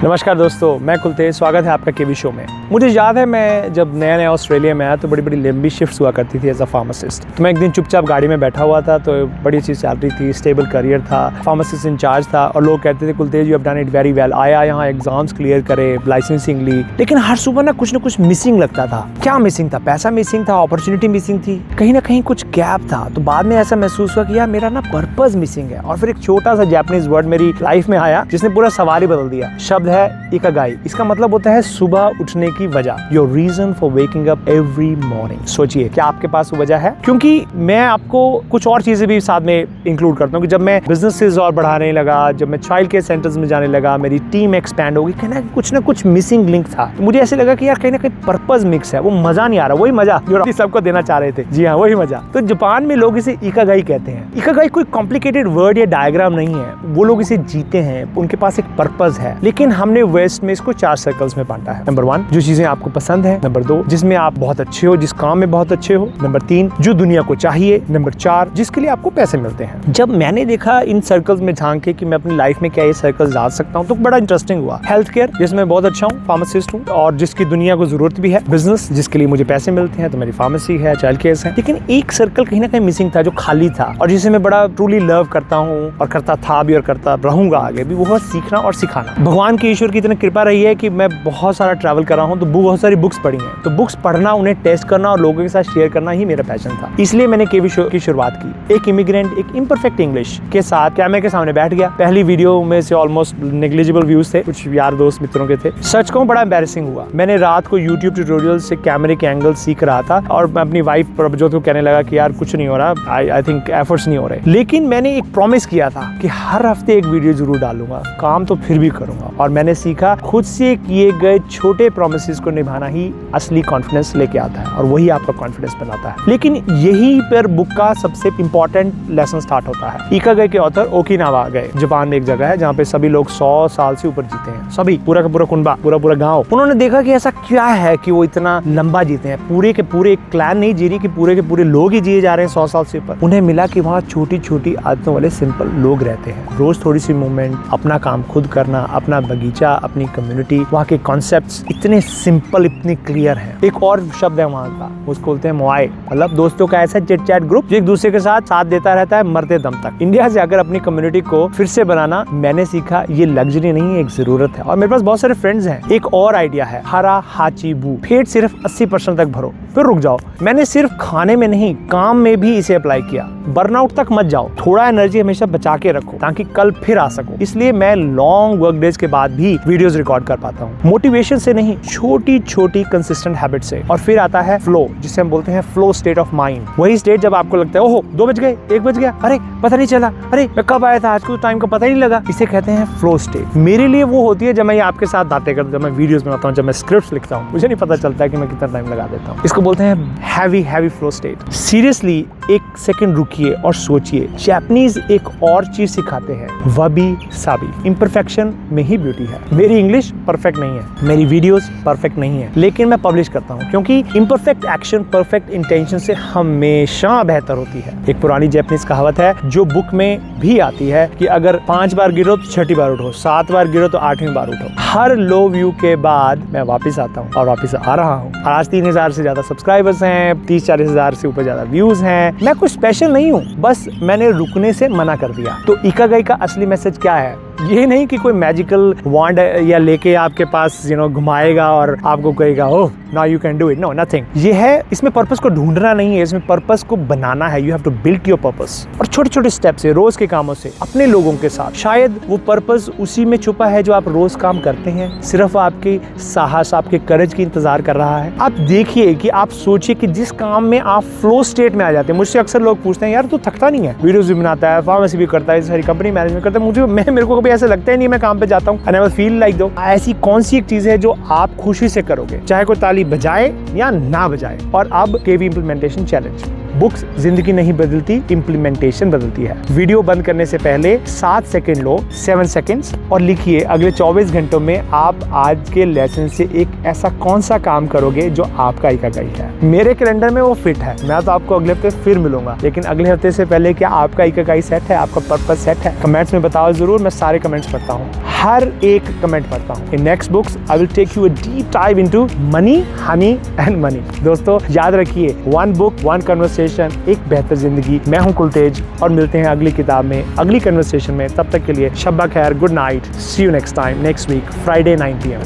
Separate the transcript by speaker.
Speaker 1: नमस्कार दोस्तों, मैं कुलतेज। स्वागत है आपका केवी शो में। मुझे याद है मैं जब नया ऑस्ट्रेलिया में आया तो बड़ी बड़ी लंबी शिफ्ट्स हुआ करती थी एज अ फार्मासिस्ट। तो मैं एक दिन चुपचाप गाड़ी में बैठा हुआ था, तो बड़ी अच्छी सैलरी थी, स्टेबल करियर था, फार्मासिस्ट इंचार्ज था और लोग कहते थे Kultej you have done it very well. आया यहाँ एग्जाम्स क्लियर करे, लाइसेंसिंग ली, लेकिन हर सुबह ना कुछ मिसिंग लगता था। क्या मिसिंग था? पैसा मिसिंग था, अपॉर्चुनिटी मिसिंग थी, कहीं ना कहीं कुछ गैप था। तो बाद में ऐसा महसूस हुआ कि यार मेरा ना पर्पस मिसिंग है। और फिर एक छोटा सा जापानीज वर्ड मेरी लाइफ में आया जिसने पूरा सवाल ही बदल दिया। शब्द है इकागाई। इसका मतलब होता है सुबह उठने की वजह, your reason for waking up every morning. सोचिए क्या आपके पास वो वजह है? क्योंकि मैं आपको कुछ और चीजें भी साथ में इंक्लूड करता हूँ कि जब मैं बिजनेसेस और बढ़ाने लगा, जब मैं चाइल्ड केयर सेंटर्स में जाने लगा, मेरी टीम एक्सपैंड होगी, कहीं ना कुछ मिसिंग लिंक था। तो मुझे ऐसे लगा कि यार कहीं ना कहीं पर्पस मिक्स है, वो मजा नहीं आ रहा, वही मजा जो सबको देना चाह रहे थे। जी हाँ, वही मजा। तो जापान में लोग इसे इकागाई कहते हैं। इकागाई कोई कॉम्प्लिकेटेड वर्ड या डायग्राम नहीं है, वो लोग इसे जीते हैं, उनके पास एक पर्पस है। लेकिन हमने वेस्ट में इसको 4 सर्कल्स में बांटा है। नंबर 1, जो चीजें आपको पसंद है। नंबर 2, जिसमें आप बहुत अच्छे हो, जिस काम में बहुत अच्छे हो। नंबर 3, जो दुनिया को चाहिए। नंबर 4, जिसके लिए आपको पैसे मिलते हैं। जब मैंने देखा इन सर्कल्स में झांक के कि मैं अपनी लाइफ में क्या ये सर्कल्स डाल सकता हूँ, तो बड़ा इंटरेस्टिंग हुआ। हेल्थ केयर, जिसमें बहुत अच्छा हूँ, फार्मासिस्ट हूँ और जिसकी दुनिया को जरूरत भी है। बिजनेस, जिसके लिए मुझे पैसे मिलते हैं, तो मेरी फार्मेसी है, चाइल्ड केयर है। लेकिन एक सर्कल कहीं ना कहीं मिसिंग था, जो खाली था और जिसे मैं बड़ा ट्रूली लव करता हूँ और करता था भी और करता रहूंगा आगे भी, वो है सीखना और सिखाना। भगवान की, ईश्वर की इतनी कृपा रही है कि मैं बहुत सारा ट्रैवल कर रहा हूँ, तो बहुत सारी बुक्स पढ़ी हैं। तो बुक्स पढ़ना, उन्हें टेस्ट करना और लोगों के साथ शेयर करना ही मेरा पैशन था। इसलिए मैंने केवी शो की शुरुआत की। एक इमिग्रेंट, एक इम्परफेक्ट इंग्लिश के साथ कैमरे के सामने बैठ गया। पहली वीडियो में से ऑलमोस्ट नेग्लिजिबल व्यूज थे, कुछ यार दोस्त मित्रों के थे। सच कहूं बड़ा एम्बैरेसिंग हुआ। मैंने रात को यूट्यूब ट्यूटोरियल से कैमरे के एंगल सीख रहा था और मैं अपनी वाइफ प्रभजोत को कहने लगा कि यार कुछ नहीं हो रहा, आई थिंक एफर्ट्स नहीं हो रहे। लेकिन मैंने एक प्रॉमिस किया था कि हर हफ्ते एक वीडियो जरूर डालूंगा, काम तो फिर भी करूंगा। और मैंने सीखा खुद से किए गए छोटे प्रोमिसेस को निभाना ही असली कॉन्फिडेंस लेके आता है और वही आपका कॉन्फिडेंस बनाता है। लेकिन यही पर बुक का सबसे इंपॉर्टेंट लेसन स्टार्ट होता है। इकागाई के ऑथर ओकिनावा गए। जापान में एक जगह है जहाँ पे सभी लोग 100 साल से ऊपर जीते हैं, सभी, पूरा का पूरा कुनबा, पूरा गांव। उन्होंने देखा कि ऐसा क्या है कि वो इतना लंबा जीते हैं। पूरे के पूरे एक क्लैन नहीं जी रही कि पूरे के पूरे लोग ही जिए जा रहे हैं 100 साल से ऊपर। उन्हें मिला कि वहाँ छोटी छोटी आदतों वाले सिंपल लोग रहते हैं। रोज थोड़ी सी मूवमेंट, अपना काम खुद करना, अपना बगीचा, अपनी कम्युनिटी, वहाँ के कॉन्सेप्ट्स इतने सिंपल, इतने क्लियर है। एक और शब्द है वहाँ का, उसको बोलते हैं मोआई, मतलब दोस्तों का ऐसा चिट चैट ग्रुप जो एक दूसरे के साथ देता रहता है मरते दम तक। इंडिया से आकर अपनी कम्युनिटी को फिर से बनाना मैंने सीखा, ये लग्जरी नहीं है, एक जरूरत है। और मेरे पास बहुत सारे फ्रेंड्स हैं। एक और आइडिया है, हरा हाची बू, फेट सिर्फ 80% तक भरो फिर रुक जाओ। मैंने सिर्फ खाने में नहीं, काम में भी इसे अप्लाई किया। बर्नआउट तक मत जाओ, थोड़ा एनर्जी हमेशा बचा के रखो ताकि कल फिर आ सको। इसलिए मैं लॉन्ग वर्क डेज के बाद भी वीडियोस रिकॉर्ड कर पाता हूँ, मोटिवेशन से नहीं, छोटी छोटी कंसिस्टेंट हैबिट से। और फिर आता है फ्लो, जिसे हम बोलते हैं फ्लो स्टेट ऑफ माइंड। वही स्टेट जब आपको लगता है ओहो 2 बज गए, 1 बज गया, अरे पता नहीं चला, अरे मैं कब आया था, आज को टाइम का पता ही नहीं लगा। इसे कहते हैं फ्लो स्टेट। मेरे लिए वो होती है जब मैं आपके साथ बातें करता हूँ, जब मैं वीडियोस बनाता हूँ, जब मैं स्क्रिप्ट्स लिखता हूँ, मुझे नहीं पता चलता है कि मैं कितना टाइम लगा देता हूँ। इसको बोलते हैं हैवी फ्लो स्टेट। सीरियसली एक सेकंड रुकिए और सोचिए। जापानीज एक और चीज सिखाते हैं, वबी साबी, इम्परफेक्शन में ही ब्यूटी है। मेरी इंग्लिश परफेक्ट नहीं है, मेरी वीडियोस परफेक्ट नहीं है, लेकिन मैं पब्लिश करता हूँ क्योंकि इम्परफेक्ट एक्शन परफेक्ट इंटेंशन से हमेशा बेहतर होती है। एक पुरानी जापानीज कहावत है जो बुक में भी आती है कि अगर 5 बार गिरो तो 6ठी बार उठो, 7 बार गिरो तो 8वीं बार उठो। हर लो व्यू के बाद मैं वापस आता हूँ और वापस आ रहा हूँ। आज 3000 से ज्यादा सब्सक्राइबर्स हैं, 30-40 हजार से ऊपर ज्यादा व्यूज हैं। मैं कुछ स्पेशल नहीं हूँ, बस मैंने रुकने से मना कर दिया। तो इकागाई का असली मैसेज क्या है? ये नहीं कि कोई मैजिकल वांड या लेके आपके पास घुमाएगा और आपको कहेगा oh now you can do it, no nothing. ये है, इसमें पर्पस को ढूंढना नहीं है, इसमें पर्पस को बनाना है। You have to build your purpose. और छोटे छोटे स्टेप से, रोज के कामों से, अपने लोगों के साथ। शायद वो पर्पस उसी में छुपा है जो आप रोज काम करते हैं, सिर्फ आपके साहस, आपके करेज की इंतजार कर रहा है। आप देखिए कि आप सोचिए कि जिस काम में आप फ्लो स्टेट में आ जाते हैं। मुझसे अक्सर लोग पूछते हैं यार तू थकता नहीं है, वीडियोस भी बनाता है, फार्मेसी भी करता है, सारी कंपनी मैनेजमेंट करता है, मेरे को कभी ऐसा लगता ही नहीं मैं काम पे जाता हूँ। आई नेवर फील लाइक दो। ऐसी कौन सी एक चीज है जो आप खुशी से करोगे, चाहे कोई ताली बजाए या ना बजाए? और अब केवी इंप्लीमेंटेशन चैलेंज। बुक्स जिंदगी नहीं बदलती, इम्प्लीमेंटेशन बदलती है। वीडियो बंद करने से पहले 7 सेकंड लो, 7 सेकंड्स, और लिखिए अगले 24 घंटों में आप आज के लेसन से एक ऐसा कौन सा काम करोगे जो आपका इकागाई है। मेरे कैलेंडर में वो फिट है। मैं तो आपको अगले हफ्ते फिर मिलूंगा, लेकिन अगले हफ्ते से पहले क्या आपका इकागाई सेट है, आपका पर्पस सेट है? कमेंट्स में बताओ जरूर। मैं सारे कमेंट्स पढ़ता हूँ, हर एक कमेंट पढ़ता हूँ। In next books I will take you a deep dive into money, honey and money. दोस्तों याद रखिए, वन बुक वन कन्वर्सेशन, एक बेहतर जिंदगी। मैं हूं कुलतेज और मिलते हैं अगली किताब में, अगली कन्वर्सेशन में। तब तक के लिए शब्बा खैर, good night, see you next time, next week Friday 9 PM।